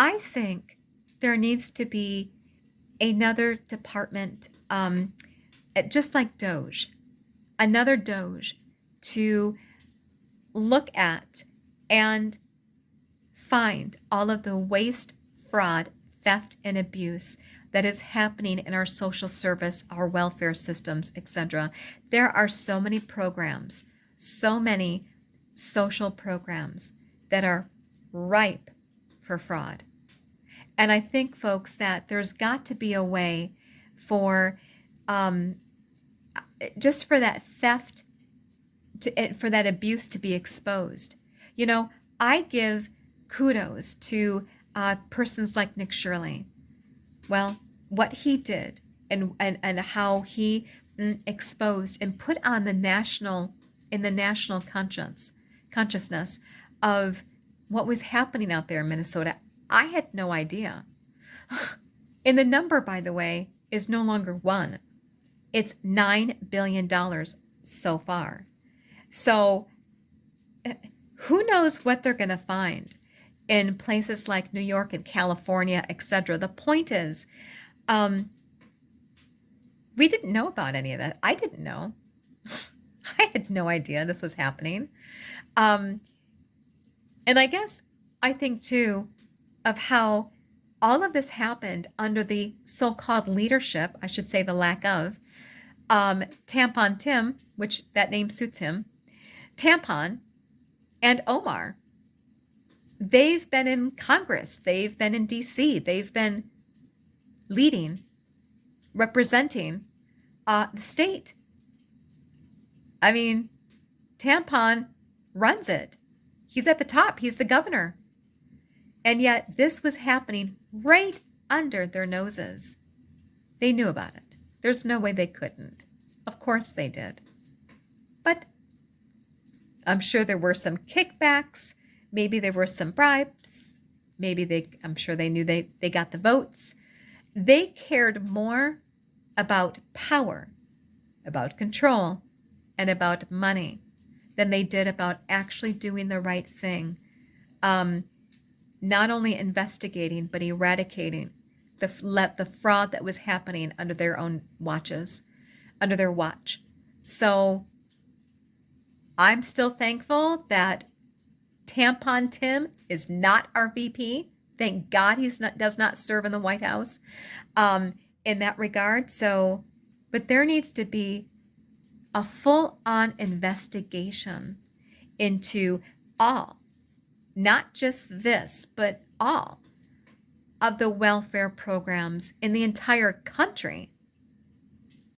I think there needs to be another department, just like Doge, another Doge to look at and find all of the waste, fraud, theft, and abuse that is happening in our social service, our welfare systems, etc. There are so many programs, so many social programs that are ripe for fraud. And I think, folks, that there's got to be a way for just for that theft, for that abuse to be exposed. You know, I give kudos to persons like Nick Shirley. Well, what he did and how he exposed and put on the national consciousness of what was happening out there in Minnesota. I had no idea. And the number, by the way, is no longer one. It's $9 billion so far. So who knows what they're going to find in places like New York and California, etc. The point is, we didn't know about any of that. I didn't know. I had no idea this was happening. And I think too of how all of this happened under the so-called leadership, I should say the lack of, Tampon Tim, which that name suits him, Tampon, and Omar. They've been in Congress. They've been in D.C. They've been leading, representing the state. I mean, Tampon runs it. He's at the top. He's the governor. And yet this was happening right under their noses. They knew about it. There's no way they couldn't. Of course they did. But I'm sure there were some kickbacks. Maybe there were some bribes. I'm sure they knew they got the votes. They cared more about power, about control, and about money than they did about actually doing the right thing. Not only investigating, but eradicating the fraud that was happening under their own watches, under their watch. So I'm still thankful that Tampon Tim is not our VP. Thank God does not serve in the White House in that regard. So, but there needs to be a full-on investigation into all, not just this, but all of the welfare programs in the entire country